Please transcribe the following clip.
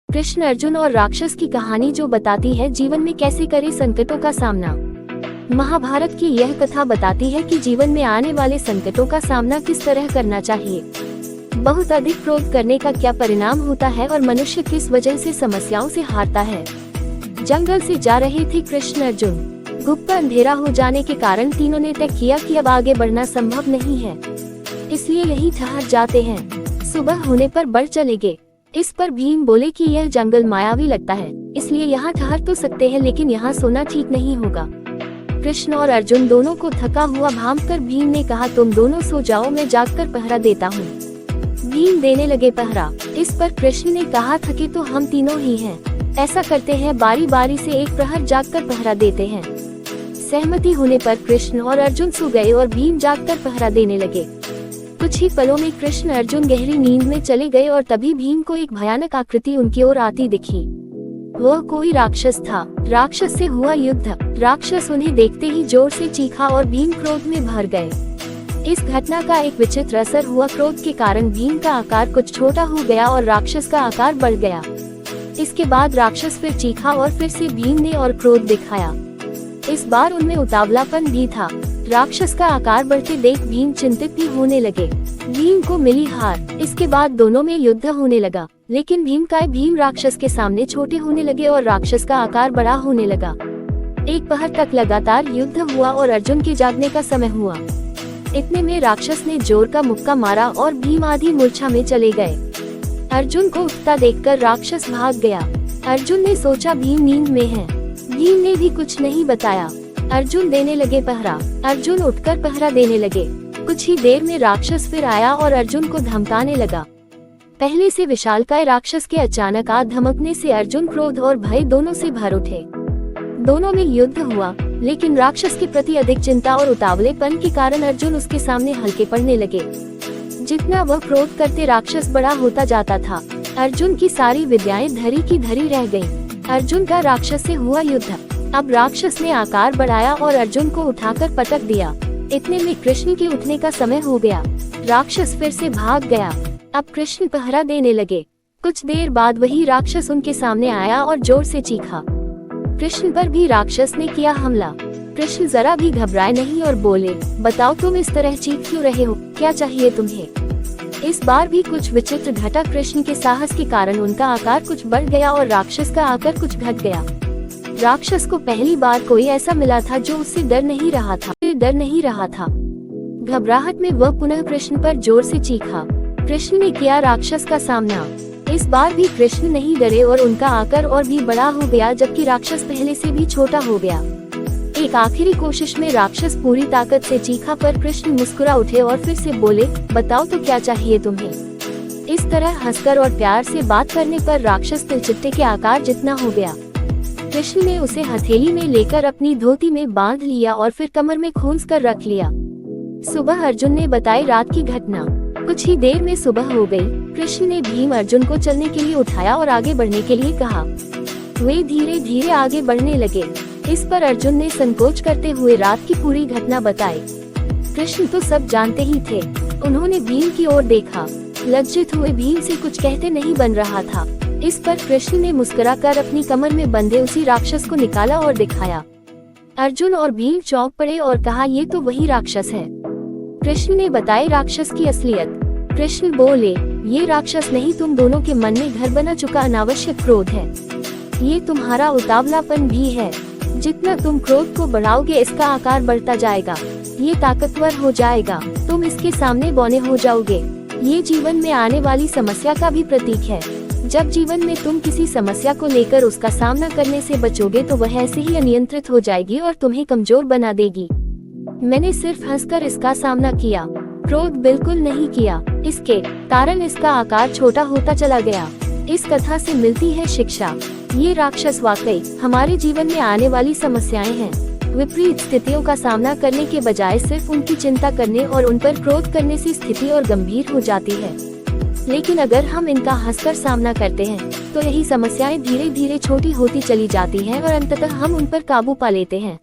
कृष्ण, अर्जुन और राक्षस की कहानी जो बताती है जीवन में कैसे करें संकटों का सामना। महाभारत की यह कथा बताती है कि जीवन में आने वाले संकटों का सामना किस तरह करना चाहिए, बहुत अधिक क्रोध करने का क्या परिणाम होता है और मनुष्य किस वजह से समस्याओं से हारता है। जंगल से जा रहे थे कृष्ण अर्जुन। गुप्त अंधेरा हो जाने के कारण तीनों ने तय किया कि अब आगे बढ़ना संभव नहीं है, इसलिए यही ठहर जाते हैं। सुबह होने पर बढ़ चलेंगे। इस पर भीम बोले कि यह जंगल मायावी लगता है, इसलिए यहाँ ठहर तो सकते हैं, लेकिन यहाँ सोना ठीक नहीं होगा। कृष्ण और अर्जुन दोनों को थका हुआ भांपकर भीम ने कहा, तुम दोनों सो जाओ, मैं जागकर पहरा देता हूँ। भीम देने लगे पहरा। इस पर कृष्ण ने कहा, थके तो हम तीनों ही हैं, ऐसा करते हैं बारी बारी से एक प्रहर जागकर पहरा देते हैं। सहमति होने पर कृष्ण और अर्जुन सो गए और भीम जागकर पहरा देने लगे। कुछ ही पलों में कृष्ण अर्जुन गहरी नींद में चले गए और तभी भीम को एक भयानक आकृति उनकी ओर आती दिखी। वह कोई राक्षस था। राक्षस से हुआ युद्ध। राक्षस उन्हें देखते ही जोर से चीखा और भीम क्रोध में भर गए। इस घटना का एक विचित्र असर हुआ। क्रोध के कारण भीम का आकार कुछ छोटा हो गया और राक्षस का आकार बढ़ गया। इसके बाद राक्षस फिर चीखा और फिर से भीम ने और क्रोध दिखाया। इस बार उनमें उतावलापन भी था। राक्षस का आकार बढ़ते देख भीम चिंतित भी होने लगे। भीम को मिली हार। इसके बाद दोनों में युद्ध होने लगा, लेकिन भीम राक्षस के सामने छोटे होने लगे और राक्षस का आकार बड़ा होने लगा। एक पहर तक लगातार युद्ध हुआ और अर्जुन के जागने का समय हुआ। इतने में राक्षस ने जोर का मुक्का मारा और भीम आधी मूर्छा में चले गए। अर्जुन को उठता देखकर राक्षस भाग गया। अर्जुन ने सोचा भीम नींद में है। भीम ने भी कुछ नहीं बताया। अर्जुन देने लगे पहरा। अर्जुन उठकर पहरा देने लगे। कुछ ही देर में राक्षस फिर आया और अर्जुन को धमकाने लगा। पहले से विशालकाय राक्षस के अचानक आ धमकने से अर्जुन क्रोध और भय दोनों से भर उठे। दोनों में युद्ध हुआ, लेकिन राक्षस के प्रति अधिक चिंता और उतावलेपन के कारण अर्जुन उसके सामने हल्के पड़ने लगे। जितना वह क्रोध करते राक्षस बड़ा होता जाता था। अर्जुन की सारी विद्याएं धरी की धरी रह गईं। अर्जुन का राक्षस से हुआ युद्ध। अब राक्षस ने आकार बढ़ाया और अर्जुन को उठाकर पटक दिया। इतने में कृष्ण के उठने का समय हो गया। राक्षस फिर से भाग गया। अब कृष्ण पहरा देने लगे। कुछ देर बाद वही राक्षस उनके सामने आया और जोर से चीखा। कृष्ण पर भी राक्षस ने किया हमला। कृष्ण जरा भी घबराए नहीं और बोले, बताओ तुम इस तरह चीख क्यों रहे हो, क्या चाहिए तुम्हें। इस बार भी कुछ विचित्र घटा। कृष्ण के साहस के कारण उनका आकार कुछ बढ़ गया और राक्षस का आकार कुछ घट गया। राक्षस को पहली बार कोई ऐसा मिला था जो उससे डर नहीं रहा था। घबराहट में वह पुनः कृष्ण पर जोर से चीखा। कृष्ण ने किया राक्षस का सामना। इस बार भी कृष्ण नहीं डरे और उनका आकार और भी बड़ा हो गया, जबकि राक्षस पहले से भी छोटा हो गया। एक आखिरी कोशिश में राक्षस पूरी ताकत से चीखा, पर कृष्ण मुस्कुरा उठे और फिर से बोले, बताओ तो क्या चाहिए तुम्हें। इस तरह हंसकर और प्यार से बात करने पर राक्षस तिलचिट्टे के आकार जितना हो गया। कृष्ण ने उसे हथेली में लेकर अपनी धोती में बांध लिया और फिर कमर में खोंस कर रख लिया। सुबह अर्जुन ने बताई रात की घटना। कुछ ही देर में सुबह हो गई। कृष्ण ने भीम अर्जुन को चलने के लिए उठाया और आगे बढ़ने के लिए कहा। वे धीरे धीरे आगे बढ़ने लगे। इस पर अर्जुन ने संकोच करते हुए रात की पूरी घटना बताई। कृष्ण तो सब जानते ही थे। उन्होंने भीम की ओर देखा। लज्जित हुए भीम से कुछ कहते नहीं बन रहा था। इस पर कृष्ण ने मुस्कुराकर अपनी कमर में बंधे उसी राक्षस को निकाला और दिखाया। अर्जुन और भीम चौंक पड़े और कहा, ये तो वही राक्षस है। कृष्ण ने बताई राक्षस की असलियत। कृष्ण बोले, ये राक्षस नहीं, तुम दोनों के मन में घर बना चुका अनावश्यक क्रोध है। ये तुम्हारा उतावलापन भी है। जितना तुम क्रोध को बढ़ाओगे इसका आकार बढ़ता जाएगा। ये ताकतवर हो जाएगा। तुम इसके सामने बौने हो जाओगे। ये जीवन में आने वाली समस्या का भी प्रतीक है। जब जीवन में तुम किसी समस्या को लेकर उसका सामना करने से बचोगे तो वह ऐसे ही अनियंत्रित हो जाएगी और तुम्हें कमजोर बना देगी। मैंने सिर्फ हंसकर इसका सामना किया, क्रोध बिल्कुल नहीं किया। इसके कारण इसका आकार छोटा होता चला गया। इस कथा से मिलती है शिक्षा। ये राक्षस वाकई हमारे जीवन में आने वाली समस्याएं हैं। विपरीत स्थितियों का सामना करने के बजाय सिर्फ उनकी चिंता करने और उन पर क्रोध करने से स्थिति और गंभीर हो जाती है। लेकिन अगर हम इनका हंसकर सामना करते हैं तो यही समस्याएं धीरे धीरे छोटी होती चली जाती हैं और अंततः हम उन पर काबू पा लेते हैं।